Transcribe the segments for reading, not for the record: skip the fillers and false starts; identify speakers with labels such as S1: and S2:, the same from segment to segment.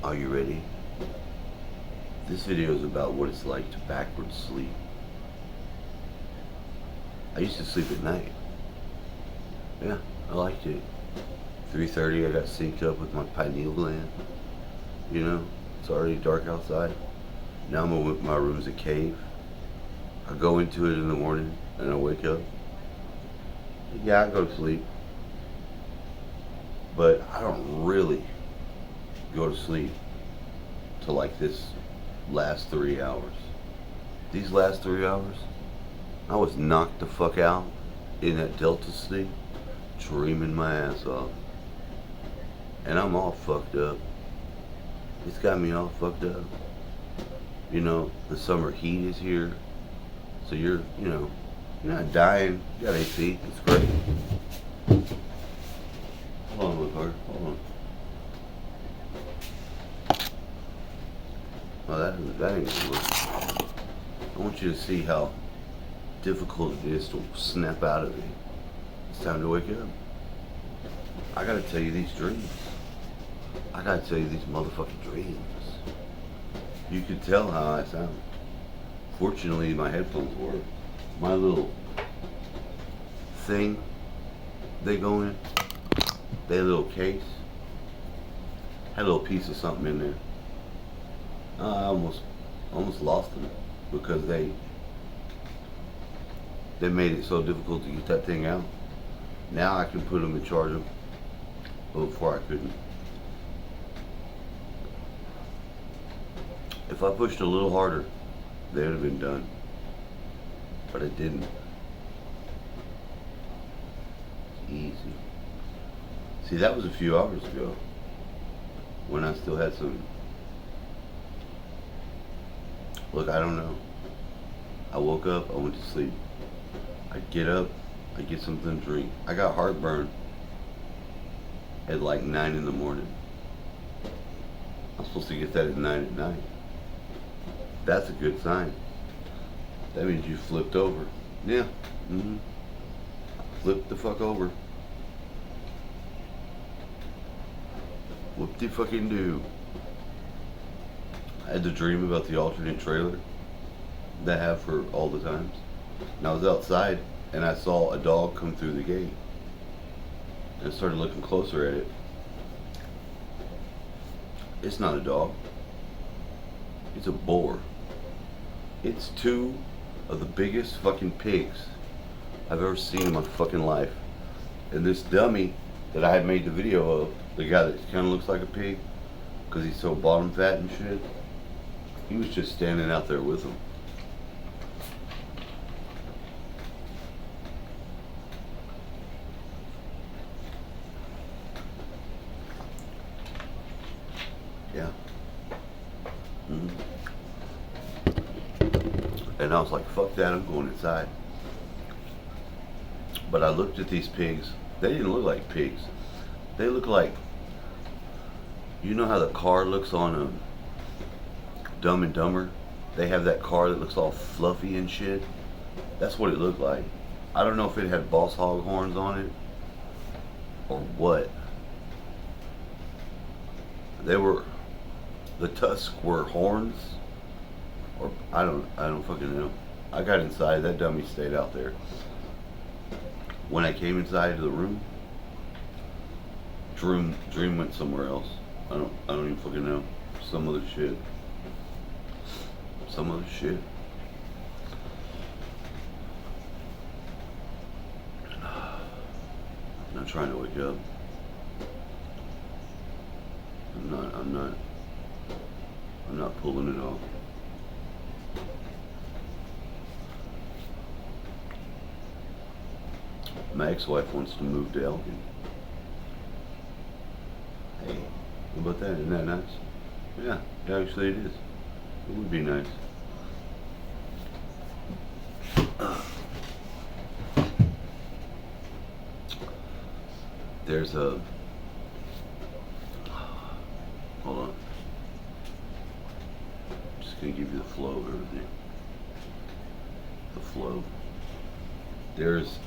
S1: Are you ready? This video is about what it's like to backwards sleep. I used to sleep at night. Yeah, I liked it. 3:30, I got synced up with my pineal gland. You know, it's already dark outside. Now my room's a cave. I go into it in the morning and I wake up. Yeah, I go to sleep. But I don't really go to sleep till like this last 3 hours. These last 3 hours, I was knocked the fuck out in that Delta sleep, dreaming my ass off. And I'm all fucked up. It's got me all fucked up. You know, the summer heat is here. So you're not dying. You got AC. It's great. Hold on, Lucar. Hold on. Well, that ain't gonna work. I want you to see how difficult it is to snap out of it. It's time to wake up. I gotta tell you these dreams. I gotta tell you these motherfucking dreams. You can tell how I sound. Fortunately, my headphones work. My little thing they go in, their little case, had a little piece of something in there. I almost lost them because they made it so difficult to get that thing out. Now I can put them and charge them, but before I couldn't. If I pushed a little harder, they would have been done, but I didn't. Easy. See, that was a few hours ago when I still had some. Look, I don't know. I woke up, I went to sleep. I get up, I get something to drink. I got heartburn at like 9 in the morning. I'm supposed to get that at 9 at night. That's a good sign. That means you flipped over. Yeah. Flip the fuck over. Whoop de fucking do. I had to dream about the alternate trailer that I have for all the times. And I was outside and I saw a dog come through the gate. And I started looking closer at it. It's not a dog. It's a boar. It's two of the biggest fucking pigs I've ever seen in my fucking life. And this dummy that I had made the video of, the guy that kind of looks like a pig because he's so bottom fat and shit, he was just standing out there with them. Yeah. And I was like, fuck that, I'm going inside. But I looked at these pigs. They didn't look like pigs. They look like, you know how the car looks on Dumb and Dumber? They have that car that looks all fluffy and shit. That's what it looked like. I don't know if it had boss hog horns on it or what. The tusks were horns, or I don't fucking know. I got inside, that dummy stayed out there. When I came inside the room, Dream went somewhere else. I don't even fucking know. Some other shit. I'm not trying to wake up. I'm not pulling it off. My ex-wife wants to move to Elgin. Hey, how about that? Isn't that nice? Yeah, actually it is. It would be nice. There's a... Hold on. I'm just going to give you the flow of everything. The flow. There's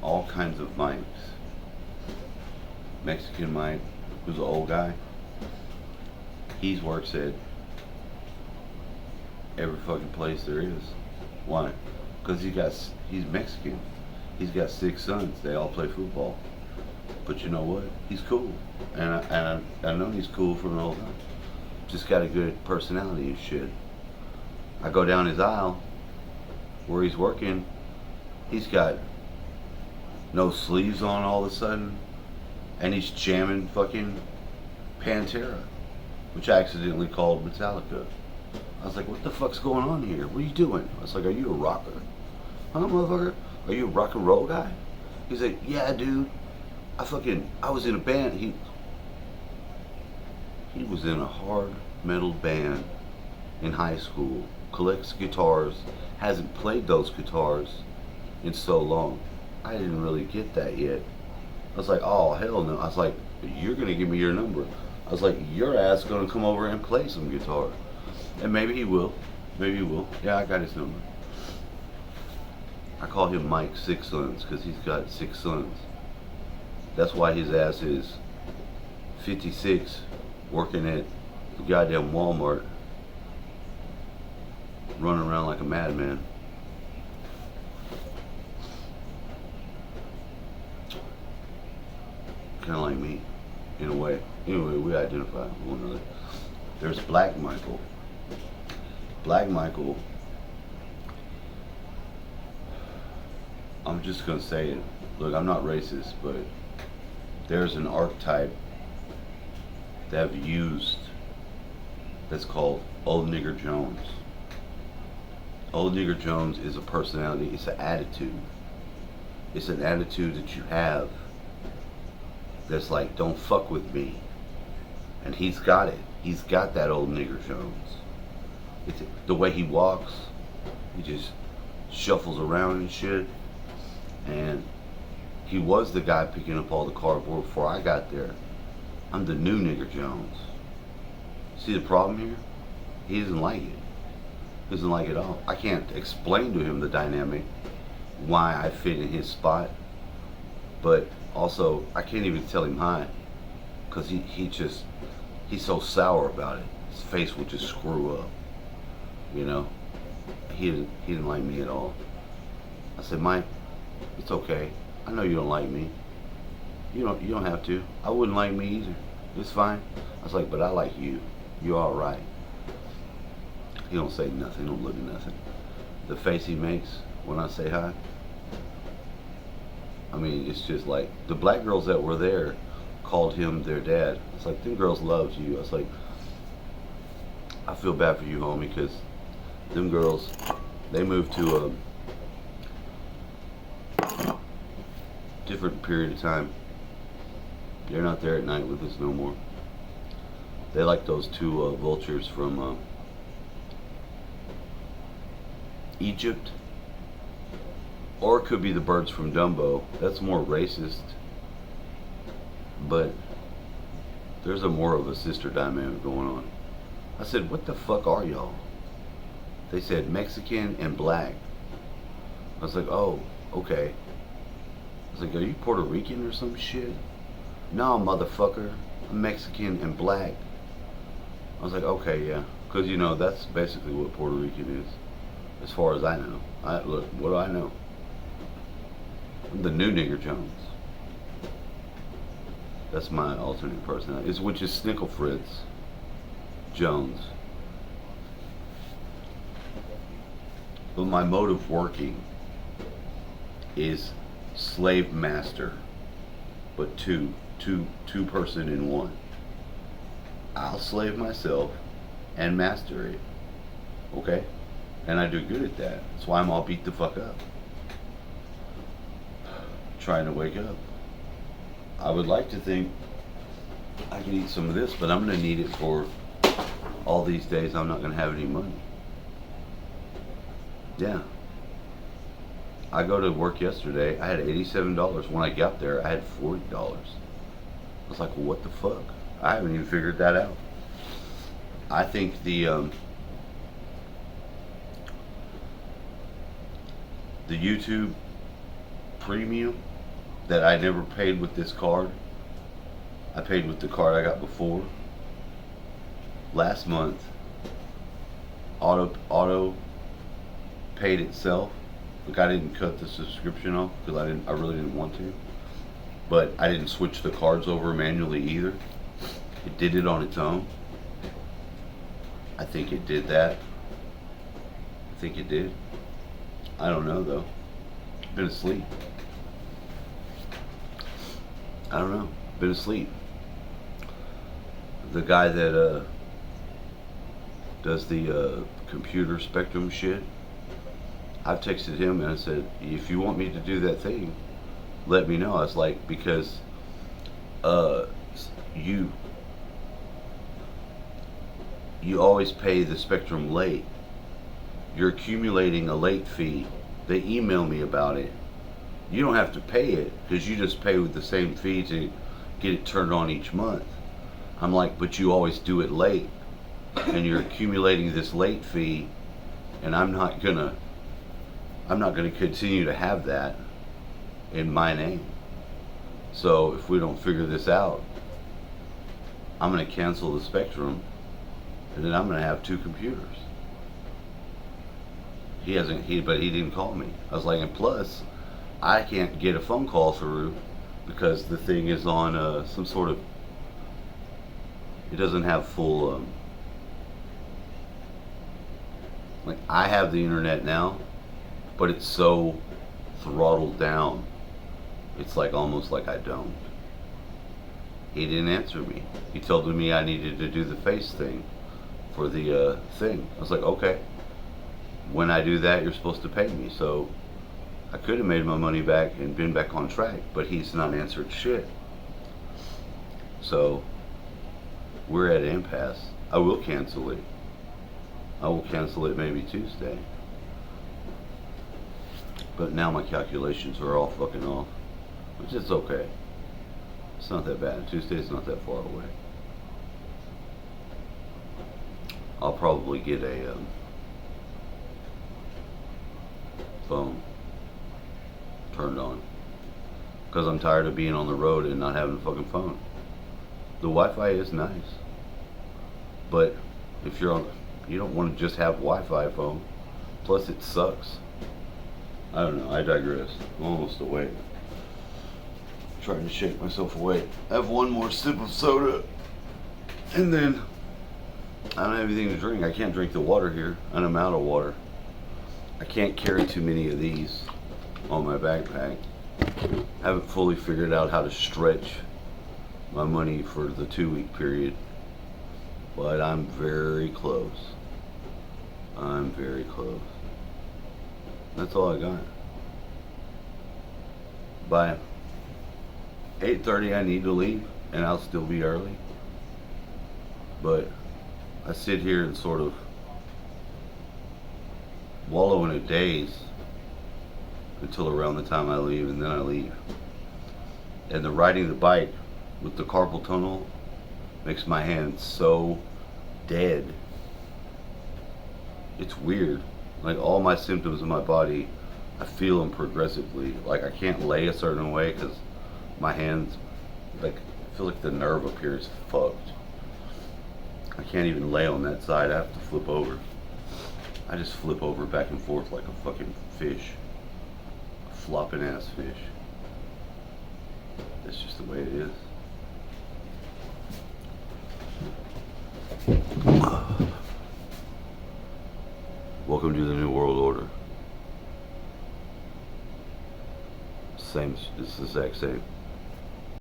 S1: all kinds of mics. Mexican mic, who's an old guy. He's works at every fucking place there is. Why? Because he's Mexican. He's got 6 sons. They all play football. But you know what? He's cool, and I know he's cool from the whole time. Just got a good personality and shit. I go down his aisle where he's working. He's got no sleeves on all of a sudden, and he's jamming fucking Pantera, which I accidentally called Metallica. I was like, what the fuck's going on here? What are you doing? I was like, are you a rocker? Huh, motherfucker? Are you a rock and roll guy? He's like, yeah, dude. I was in a band. He was in a hard metal band in high school. Collects guitars. Hasn't played those guitars in so long. I didn't really get that yet. I was like, oh, hell no. I was like, you're going to give me your number. I was like, your ass going to come over and play some guitar. And maybe he will. Maybe he will. Yeah, I got his number. I call him Mike 6 Sons because he's got 6 sons. That's why his ass is 56 working at the goddamn Walmart, running around like a madman. Kind of like me, in a way. Anyway, we identify with one another. There's Black Michael. Black Michael, I'm just gonna say it. Look, I'm not racist, but there's an archetype that I've used that's called Old Nigger Jones. Old Nigger Jones is a personality, it's an attitude. It's an attitude that you have that's like, don't fuck with me. And he's got it. He's got that Old Nigger Jones. It's the way he walks, he just shuffles around and shit. And he was the guy picking up all the cardboard before I got there. I'm the new Nigger Jones. See the problem here? He doesn't like it. He doesn't like it at all. I can't explain to him the dynamic, why I fit in his spot. But also, I can't even tell him hi. Because he's so sour about it. His face will just screw up. You know? He didn't like me at all. I said, Mike, it's okay. I know you don't like me. You don't have to. I wouldn't like me either. It's fine. I was like, but I like you. You're all right. He don't say nothing. Don't look at nothing. The face he makes when I say hi. I mean, it's just like the black girls that were there called him their dad. It's like, them girls loved you. I was like, I feel bad for you, homie, because them girls, they moved to a different period of time. They're not there at night with us no more. They like those two vultures from Egypt, or it could be the birds from Dumbo. That's more racist, but there's a more of a sister dynamic going on. I said, what the fuck are y'all? They said Mexican and black. I was like, oh, okay. I was like, are you Puerto Rican or some shit? No, motherfucker. I'm Mexican and black. I was like, okay, yeah. Because, you know, that's basically what Puerto Rican is. As far as I know. Look, what do I know? I'm the new Nigger Jones. That's my alternate personality. Which is Snickle Fritz Jones. But my mode of working is slave master. But two person in one. I'll slave myself and master it. Okay? And I do good at that. That's why I'm all beat the fuck up. Trying to wake up. I would like to think I can eat some of this, but I'm going to need it for all these days I'm not going to have any money. Yeah. I go to work yesterday, I had $87. When I got there, I had $40. I was like, well, what the fuck? I haven't even figured that out. I think the YouTube premium that I never paid with this card, I paid with the card I got before. last month, auto paid itself. Like, I didn't cut the subscription off because I really didn't want to. But I didn't switch the cards over manually either. It did it on its own. I think it did that. I think it did. I don't know though. Been asleep. I don't know. Been asleep. The guy that does the computer spectrum shit, I've texted him and I said, if you want me to do that thing, let me know. I was like, because you always pay the spectrum late. You're accumulating a late fee. They email me about it. You don't have to pay it because you just pay with the same fee to get it turned on each month. I'm like, but you always do it late, and you're accumulating this late fee, and I'm not gonna continue to have that in my name. So if we don't figure this out, I'm gonna cancel the spectrum, and then I'm gonna have two computers. But he didn't call me. I was like, and plus, I can't get a phone call through because the thing is on some sort of, it doesn't have full, like, I have the internet now, but it's so throttled down, it's like almost like I don't. He didn't answer me. He told me I needed to do the face thing for the thing. I was like, okay. When I do that, you're supposed to pay me. So I could have made my money back and been back on track, but he's not answered shit. So we're at an impasse. I will cancel it. I will cancel it maybe Tuesday. But now my calculations are all fucking off, which is okay. It's not that bad. Tuesday's not that far away. I'll probably get a phone turned on because I'm tired of being on the road and not having a fucking phone. The Wi-Fi is nice, but if you're on, you don't want to just have Wi-Fi phone. Plus it sucks. I don't know, I digress. I'm almost awake. Trying to shake myself awake. I have one more sip of soda and then I don't have anything to drink. I can't drink the water here and I'm out of water. I can't carry too many of these on my backpack. I haven't fully figured out how to stretch my money for the 2-week period, but I'm very close. I'm very close. That's all I got. By 8:30 I need to leave and I'll still be early. But I sit here and sort of wallow in a daze until around the time I leave, and then I leave. And the riding the bike with the carpal tunnel makes my hands so dead. It's weird. Like, all my symptoms in my body, I feel them progressively. Like, I can't lay a certain way because my hands, like, I feel like the nerve up here is fucked. I can't even lay on that side. I have to flip over. I just flip over back and forth like a fucking fish. A flopping ass fish. That's just the way it is. Welcome to the New World Order. Same, it's the exact same.